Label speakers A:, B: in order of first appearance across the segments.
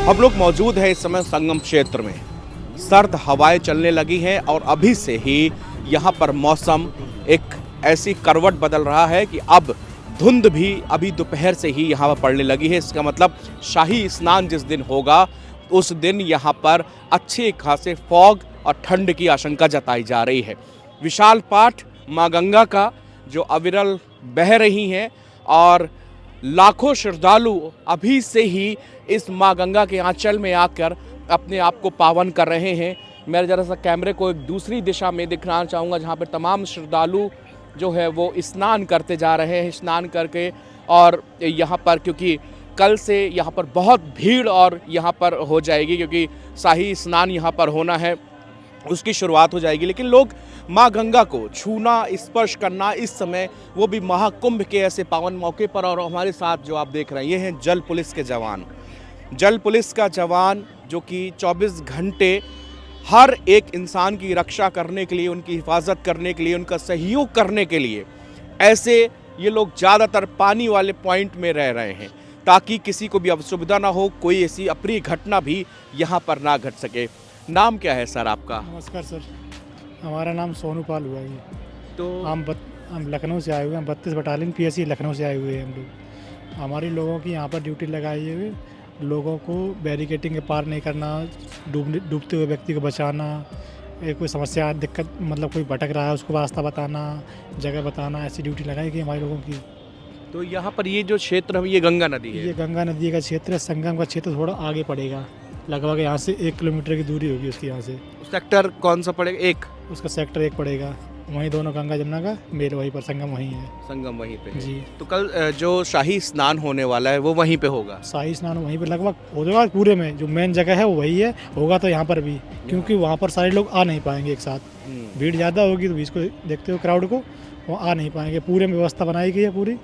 A: हम लोग मौजूद हैं इस समय संगम क्षेत्र में। सर्द हवाएं चलने लगी हैं और अभी से ही यहाँ पर मौसम एक ऐसी करवट बदल रहा है कि अब धुंध भी अभी दोपहर से ही यहाँ पर पड़ने लगी है। इसका मतलब शाही स्नान जिस दिन होगा उस दिन यहाँ पर अच्छे खासे फॉग और ठंड की आशंका जताई जा रही है। विशाल पाठ माँ गंगा का जो अविरल बह रही हैं और लाखों श्रद्धालु अभी से ही इस माँ गंगा के आंचल में आकर अपने आप को पावन कर रहे हैं। मैं जरा सा कैमरे को एक दूसरी दिशा में दिखाना चाहूँगा जहाँ पर तमाम श्रद्धालु जो है वो स्नान करते जा रहे हैं। स्नान करके और यहाँ पर क्योंकि कल से यहाँ पर बहुत भीड़ और यहाँ पर हो जाएगी, क्योंकि शाही स्नान यहाँ पर होना है, उसकी शुरुआत हो जाएगी। लेकिन लोग माँ गंगा को छूना, स्पर्श करना इस समय, वो भी महाकुंभ के ऐसे पावन मौके पर। और हमारे साथ जो आप देख रहे हैं ये हैं जल पुलिस के जवान। जल पुलिस का जवान जो कि 24 घंटे हर एक इंसान की रक्षा करने के लिए, उनकी हिफाजत करने के लिए, उनका सहयोग करने के लिए ऐसे ये लोग ज़्यादातर पानी वाले पॉइंट में रह रहे हैं ताकि किसी को भी असुविधा ना हो, कोई ऐसी अप्रिय घटना भी यहाँ पर ना घट सके। नाम क्या है सर आपका?
B: नमस्कार सर, हमारा नाम सोनू पाल हुआ है।
A: तो
B: हम लखनऊ से आए हुए हैं, 32 बटालियन PSC लखनऊ से आए हुए हैं हम लोग। हमारी लोगों की यहाँ पर ड्यूटी लगाई हुई, लोगों को बैरिकेटिंग के पार नहीं करना, डूबते हुए व्यक्ति को बचाना, कोई समस्या दिक्कत मतलब कोई भटक रहा है उसको रास्ता बताना, जगह बताना, ऐसी ड्यूटी लगाई गई हमारे लोगों की।
A: तो यहाँ पर ये जो क्षेत्र है ये गंगा नदी है?
B: ये गंगा नदी का क्षेत्र है। संगम का क्षेत्र थोड़ा आगे पड़ेगा, लगभग यहाँ से 1 किलोमीटर की दूरी होगी उसकी। यहाँ से
A: सेक्टर कौन सा पड़ेगा? एक
B: उसका सेक्टर 1 पड़ेगा। वहीं दोनों गंगा जमुना का मेल वहीं पर, संगम वहीं है।
A: संगम वहीं पे है।
B: जी।
A: तो कल जो शाही स्नान होने वाला है वो वहीं पे होगा?
B: शाही स्नान वहीं पर लगभग हो जाएगा पूरे में। जो मेन जगह है वो वही है, होगा तो यहाँ पर भी, क्योंकि वहाँ पर सारे लोग आ नहीं पाएंगे एक साथ। भीड़ ज़्यादा होगी तो इसको देखते हो क्राउड को, वो आ नहीं पाएंगे। पूरे में व्यवस्था बनाई गई है पूरी,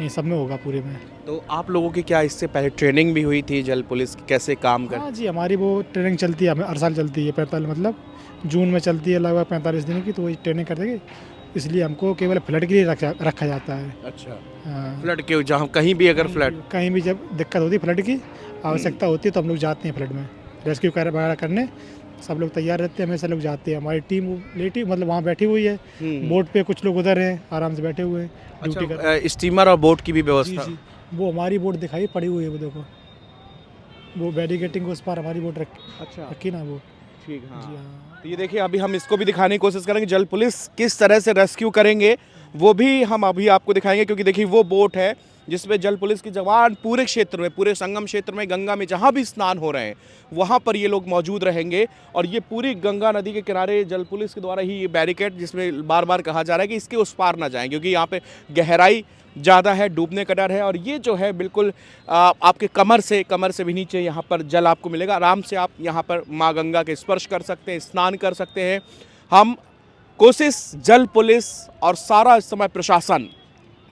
B: ये सब में होगा पूरे में।
A: तो आप लोगों की क्या इससे पहले ट्रेनिंग भी हुई थी जल पुलिस की, कैसे काम कर?
B: हाँ जी, हमारी वो ट्रेनिंग चलती है, हमें हर साल चलती है। 45 मतलब जून में चलती है लगभग 45 दिन की, तो वही ट्रेनिंग कर देंगे। इसलिए हमको केवल फ्लड के लिए रखा जाता है।
A: अच्छा,
B: हाँ,
A: फ्लड के जहाँ कहीं भी अगर फ्लड,
B: कहीं भी जब दिक्कत होती है, फ्लड की आवश्यकता होती है तो हम लोग जाते हैं फ्लड में रेस्क्यू वगैरह करने। सब लोग तैयार रहते हैं, हमेशा लोग जाते हैं। हमारी टीम लेटी मतलब वहाँ बैठी हुई है, बोट पे कुछ लोग उधर हैं, आराम से बैठे हुए हैं ड्यूटी कर।
A: अच्छा, स्टीमर और बोट की भी
B: जी
A: व्यवस्था?
B: जी, वो हमारी बोट दिखाई पड़ी हुई है, वो देखो, वो बैरिकेटिंग को उस पार हमारी बोट रखी ना वो।
A: ठीक, हाँ।
B: जी हाँ।
A: तो ये देखिए, अभी हम इसको भी दिखाने की कोशिश करेंगे जल पुलिस किस तरह से रेस्क्यू करेंगे, वो भी हम अभी आपको दिखाएंगे। क्योंकि देखिए वो बोट है जिसमें जल पुलिस के जवान पूरे क्षेत्र में, पूरे संगम क्षेत्र में, गंगा में जहाँ भी स्नान हो रहे हैं वहाँ पर ये लोग मौजूद रहेंगे। और ये पूरी गंगा नदी के किनारे जल पुलिस के द्वारा ही ये बैरिकेड, जिसमें बार बार कहा जा रहा है कि इसके उस पार ना जाएं, क्योंकि यहाँ पे गहराई ज़्यादा है, डूबने का डर है। और ये जो है बिल्कुल आपके कमर से भी नीचे यहाँ पर जल आपको मिलेगा। आराम से आप यहाँ पर माँ गंगा के स्पर्श कर सकते हैं, स्नान कर सकते हैं। हम कोशिश, जल पुलिस और सारा इस समय प्रशासन,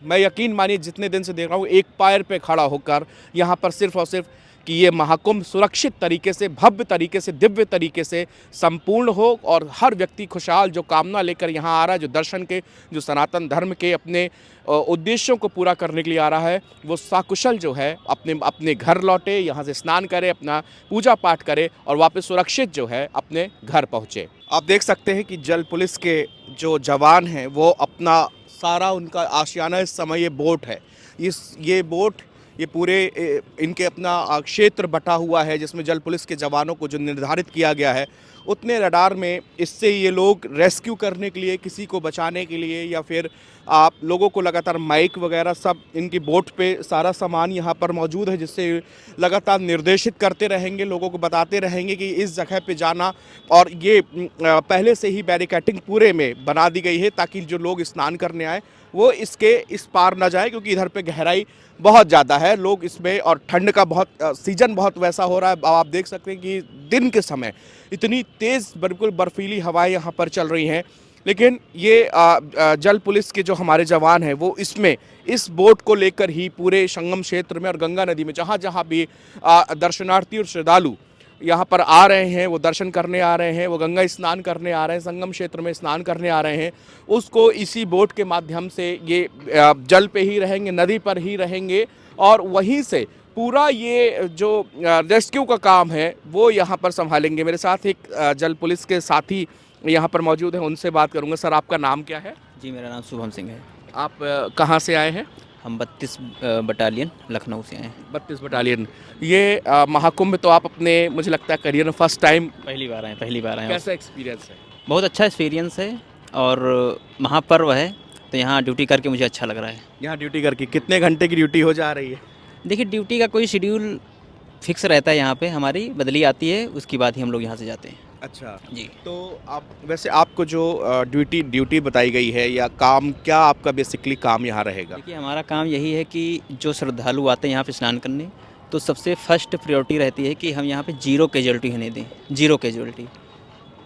A: मैं यकीन मानिए जितने दिन से देख रहा हूँ, एक पैर पे खड़ा होकर यहाँ पर सिर्फ और सिर्फ कि ये महाकुंभ सुरक्षित तरीके से, भव्य तरीके से, दिव्य तरीके से संपूर्ण हो और हर व्यक्ति खुशहाल जो कामना लेकर यहाँ आ रहा है, जो दर्शन के, जो सनातन धर्म के अपने उद्देश्यों को पूरा करने के लिए आ रहा है, वो सकुशल जो है अपने घर लौटे, यहाँ से स्नान करे, अपना पूजा पाठ करे और वापस सुरक्षित जो है अपने घर पहुँचे। आप देख सकते हैं कि जल पुलिस के जो जवान हैं वो अपना सारा, उनका आशियाना इस समय ये बोट है। ये बोट, ये पूरे इनके अपना क्षेत्र बटा हुआ है जिसमें जल पुलिस के जवानों को जो निर्धारित किया गया है उतने रडार में, इससे ये लोग रेस्क्यू करने के लिए, किसी को बचाने के लिए, या फिर आप लोगों को लगातार माइक वगैरह सब इनकी बोट पे सारा सामान यहाँ पर मौजूद है, जिससे लगातार निर्देशित करते रहेंगे, लोगों को बताते रहेंगे कि इस जगह पे जाना। और ये पहले से ही बैरिकेटिंग पूरे में बना दी गई है ताकि जो लोग स्नान करने आए वो इसके इस पार ना जाए, क्योंकि इधर पे गहराई बहुत ज़्यादा है। लोग इसमें, और ठंड का बहुत सीजन बहुत वैसा हो रहा है। आप देख सकते हैं कि दिन के समय इतनी तेज़ बिल्कुल बर्फीली हवाएं यहाँ पर चल रही हैं। लेकिन ये जल पुलिस के जो हमारे जवान हैं वो इस बोट को लेकर ही पूरे संगम क्षेत्र में और गंगा नदी में जहाँ जहाँ भी दर्शनार्थी और श्रद्धालु यहाँ पर आ रहे हैं, वो दर्शन करने आ रहे हैं, वो गंगा स्नान करने आ रहे हैं, संगम क्षेत्र में स्नान करने आ रहे हैं, उसको इसी बोट के माध्यम से ये जल पे ही रहेंगे, नदी पर ही रहेंगे और वहीं से पूरा ये जो रेस्क्यू का काम है वो यहाँ पर संभालेंगे। मेरे साथ एक जल पुलिस के साथी यहाँ पर मौजूद हैं, उनसे बात करूँगा। सर, आपका नाम क्या है?
C: जी, मेरा नाम शुभम सिंह है।
A: आप कहाँ से आए हैं?
C: हम 32 बटालियन लखनऊ से आए हैं।
A: 32 बटालियन। ये महाकुंभ तो आप अपने, मुझे लगता है, करियर में फर्स्ट टाइम,
C: पहली बार आए, पहली बार आए।
A: कैसा एक्सपीरियंस है?
C: बहुत अच्छा एक्सपीरियंस है और महापर्व है तो यहाँ ड्यूटी करके मुझे अच्छा लग रहा है।
A: यहाँ ड्यूटी करके कितने घंटे की ड्यूटी हो जा रही है?
C: देखिए, ड्यूटी का कोई शेड्यूल फिक्स रहता है, यहाँ पे हमारी बदली आती है, उसके बाद ही हम लोग यहाँ से जाते हैं।
A: अच्छा
C: जी।
A: तो आप वैसे आपको जो ड्यूटी बताई गई है या काम, क्या आपका बेसिकली काम यहाँ रहेगा?
C: देखिए, हमारा काम यही है कि जो श्रद्धालु आते हैं यहाँ पे स्नान करने, तो सबसे फर्स्ट प्रायोरिटी रहती है कि हम यहाँ पे जीरो कैजुअलिटी होने दें, जीरो कैजुअलिटी,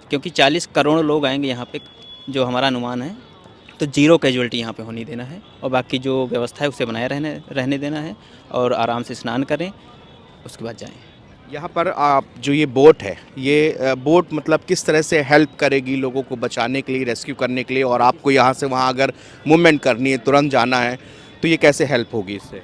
C: क्योंकि 40 करोड़ लोग आएंगे यहाँ पे, जो हमारा अनुमान है, तो जीरो कैजुअलिटी यहाँ पे होने देना है और बाकी जो व्यवस्था है उसे बनाए रहने देना है और आराम से स्नान करें, उसके बाद जाएं।
A: यहाँ पर आप जो ये बोट है, ये बोट मतलब किस तरह से हेल्प करेगी लोगों को बचाने के लिए, रेस्क्यू करने के लिए, और आपको यहाँ से वहाँ अगर मूवमेंट करनी है, तुरंत जाना है, तो ये कैसे हेल्प होगी इससे?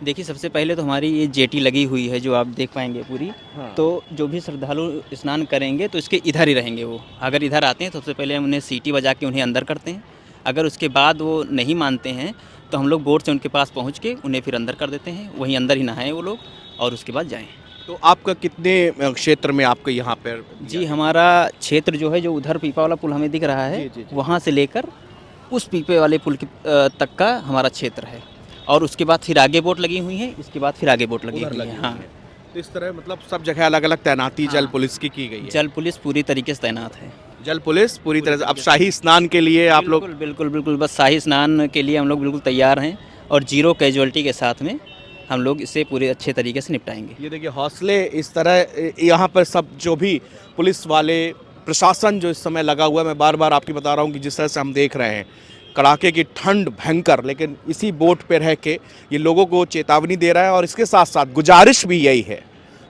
C: देखिए, सबसे पहले तो हमारी ये जेटी लगी हुई है जो आप देख पाएंगे पूरी।
A: हाँ।
C: तो जो भी श्रद्धालु स्नान करेंगे तो इसके इधर ही रहेंगे। वो अगर इधर आते हैं तो सबसे पहले हम उन्हें सीटी बजा के उन्हें अंदर करते हैं। अगर उसके बाद वो नहीं मानते हैं तो हम लोग बोट से उनके पास पहुँच के उन्हें फिर अंदर कर देते हैं, वहीं अंदर ही नहाएं वो लोग और उसके बाद जाएँ।
A: तो आपका कितने क्षेत्र में आपका यहाँ पर?
C: जी, हमारा क्षेत्र जो है, जो उधर पीपा वाला पुल हमें दिख रहा है, वहाँ से लेकर उस पीपे वाले पुल तक का हमारा क्षेत्र है और उसके बाद फिर आगे बोट लगी हुई है, इसके बाद फिर आगे बोट लगी हुई है। हाँ,
A: तो इस तरह मतलब सब जगह अलग अलग तैनाती जल
C: हाँ।
A: पुलिस की गई है।
C: जल पुलिस पूरी तरीके से तैनात है।
A: जल पुलिस पूरी तरह से। अब शाही स्नान के लिए आप लोग?
C: बिल्कुल बिल्कुल, बस शाही स्नान के लिए हम लोग बिल्कुल तैयार हैं और जीरो कैजुअलिटी के साथ में हम लोग इसे पूरे अच्छे तरीके से निपटाएंगे।
A: ये देखिए, हौसले इस तरह यहाँ पर सब जो भी पुलिस वाले, प्रशासन जो इस समय लगा हुआ है, मैं बार बार आपकी बता रहा हूँ कि जिस तरह से हम देख रहे हैं, कड़ाके की ठंड भयंकर, लेकिन इसी बोट पे रह के ये लोगों को चेतावनी दे रहा है। और इसके साथ साथ गुजारिश भी यही है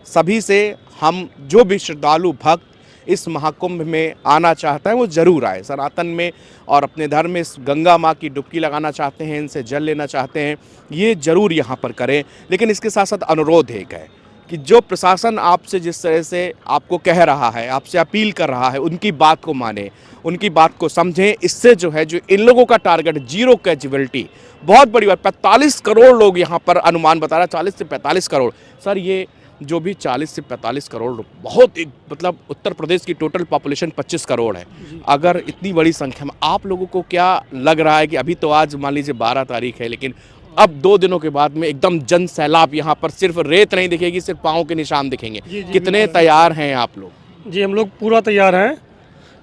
A: सभी से, हम जो भी श्रद्धालु भक्त इस महाकुंभ में आना चाहता है वो ज़रूर आए सनातन में, और अपने धर्म में इस गंगा माँ की डुबकी लगाना चाहते हैं, इनसे जल लेना चाहते हैं, ये ज़रूर यहाँ पर करें। लेकिन इसके साथ साथ अनुरोध एक है कि जो प्रशासन आपसे जिस तरह से आपको कह रहा है, आपसे अपील कर रहा है, उनकी बात को माने, उनकी बात को समझें। इससे जो है, जो इन लोगों का टारगेट जीरो कैजुअलिटी, बहुत बड़ी बात, 45 करोड़ लोग यहाँ पर अनुमान बता रहा है, 40 से 45 करोड़। सर, ये जो भी 40 से 45 करोड़ बहुत, एक मतलब उत्तर प्रदेश की टोटल पॉपुलेशन 25 करोड़ है। अगर इतनी बड़ी संख्या में आप लोगों को क्या लग रहा है कि अभी तो आज मान लीजिए 12 तारीख है, लेकिन अब 2 दिनों के बाद में एकदम जन सैलाब, यहाँ पर सिर्फ रेत नहीं दिखेगी, सिर्फ पाँव के निशान दिखेंगे। कितने तैयार हैं आप लोग?
D: जी, हम लोग पूरा तैयार हैं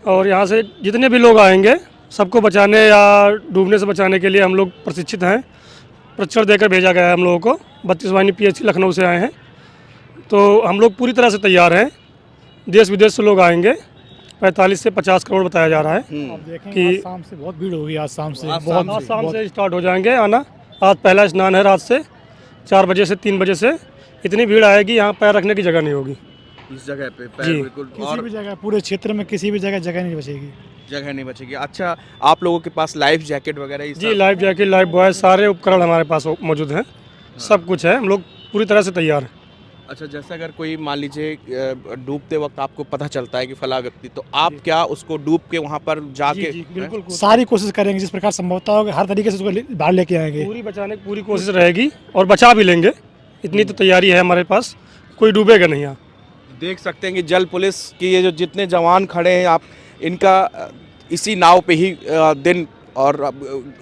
D: और यहाँ से जितने भी लोग आएंगे सबको बचाने या डूबने से बचाने के लिए हम लोग प्रशिक्षित हैं। प्रशिक्षण देकर भेजा गया है हम लोगों को। 32 वाहिनी PHC लखनऊ से आए हैं, तो हम लोग पूरी तरह से तैयार हैं। देश विदेश से लोग आएंगे, 45 से 50 करोड़ बताया जा रहा है
B: आप देखें
D: कि
B: आज शाम से बहुत भीड़ होगी। आज शाम से
D: आज शाम से स्टार्ट हो जाएंगे आना। आज पहला स्नान है, रात से 4 बजे से 3 बजे से इतनी भीड़ आएगी, यहाँ पैर रखने की जगह नहीं होगी।
A: इस जगह पे
D: जी।
A: बिल्कुल,
B: किसी भी जगह, पूरे क्षेत्र में किसी भी जगह नहीं बचेगी,
A: जगह नहीं बचेगी। अच्छा, आप लोगों के पास लाइफ जैकेट वगैरह?
D: जी, लाइफ जैकेट, लाइफ बॉय, सारे उपकरण हमारे पास मौजूद हैं। सब कुछ है, हम लोग पूरी तरह से तैयार हैं।
A: अच्छा, जैसे अगर कोई मान लीजिए डूबते वक्त आपको पता चलता है कि फला व्यक्ति, तो आप क्या उसको डूब के वहाँ पर जाके?
B: बिल्कुल सारी कोशिश करेंगे जिस प्रकार संभवता होगा, हर तरीके से उसको बाहर लेके आएंगे।
D: पूरी बचाने की पूरी कोशिश रहेगी और बचा भी लेंगे, इतनी तो तैयारी है हमारे पास, कोई डूबेगा नहीं यहाँ।
A: देख सकते हैं कि जल पुलिस की ये जो जितने जवान खड़े हैं, आप इनका इसी नाव पे ही दिन और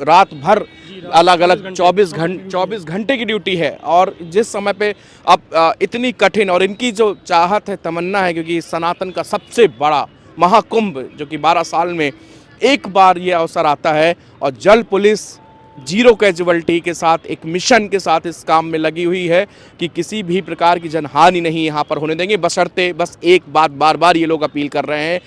A: रात भर अलग अलग 24 घंटे की ड्यूटी है। और जिस समय पे अब इतनी कठिन, और इनकी जो चाहत है, तमन्ना है, क्योंकि सनातन का सबसे बड़ा महाकुंभ जो कि 12 साल में एक बार ये अवसर आता है, और जल पुलिस जीरो कैजुअलिटी के साथ, एक मिशन के साथ इस काम में लगी हुई है कि किसी भी प्रकार की जनहानि नहीं यहाँ पर होने देंगे। बशर्ते बस एक बात बार बार ये लोग अपील कर रहे हैं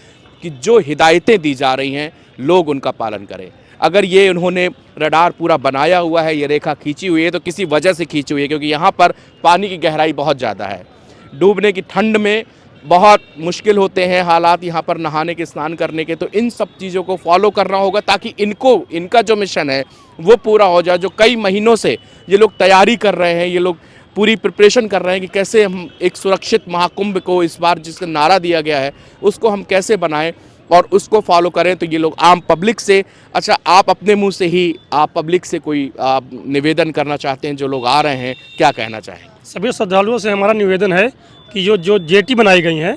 A: कि जो हिदायतें दी जा रही हैं लोग उनका पालन करें। अगर ये उन्होंने रडार पूरा बनाया हुआ है, ये रेखा खींची हुई है, तो किसी वजह से खींची हुई है, क्योंकि यहाँ पर पानी की गहराई बहुत ज़्यादा है। डूबने की ठंड में बहुत मुश्किल होते हैं हालात यहाँ पर नहाने के, स्नान करने के। तो इन सब चीज़ों को फॉलो करना होगा ताकि इनका जो मिशन है वो पूरा हो जाए, जो कई महीनों से ये लोग तैयारी कर रहे हैं। ये लोग पूरी प्रिपरेशन कर रहे हैं कि कैसे हम एक सुरक्षित महाकुंभ को इस बार जिसका नारा दिया गया है उसको हम कैसे बनाएं और उसको फॉलो करें। तो ये लोग आम पब्लिक से, अच्छा आप अपने मुंह से ही आप पब्लिक से कोई आप निवेदन करना चाहते हैं, जो लोग आ रहे हैं क्या कहना चाहें?
D: सभी श्रद्धालुओं से हमारा निवेदन है कि जो जेटी बनाई गई हैं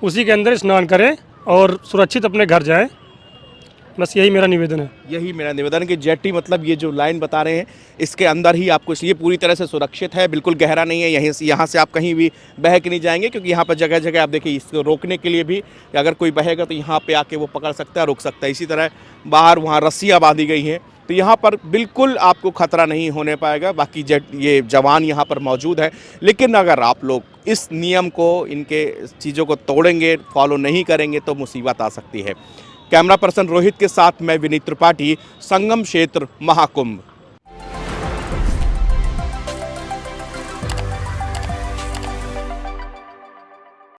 D: उसी के अंदर स्नान करें और सुरक्षित अपने घर जाएं। बस यही मेरा निवेदन है।
A: यही मेरा निवेदन है कि जेटी मतलब ये जो लाइन बता रहे हैं इसके अंदर ही आपको, इसलिए पूरी तरह से सुरक्षित है, बिल्कुल गहरा नहीं है। यहाँ से आप कहीं भी बह के नहीं जाएंगे, क्योंकि यहाँ पर जगह जगह आप देखिए इसको रोकने के लिए भी, अगर कोई बहेगा तो यहाँ पे आके वो पकड़ सकता है, रोक सकता है। इसी तरह बाहर वहाँ रस्सियाँ बांधी गई हैं, तो यहाँ पर बिल्कुल आपको खतरा नहीं होने पाएगा। बाकी ये जवान यहाँ पर मौजूद है, लेकिन अगर आप लोग इस नियम को, इनके चीज़ों को तोड़ेंगे, फॉलो नहीं करेंगे तो मुसीबत आ सकती है। कैमरा पर्सन रोहित के साथ मैं विनीत त्रिपाठी, संगम क्षेत्र महाकुंभ।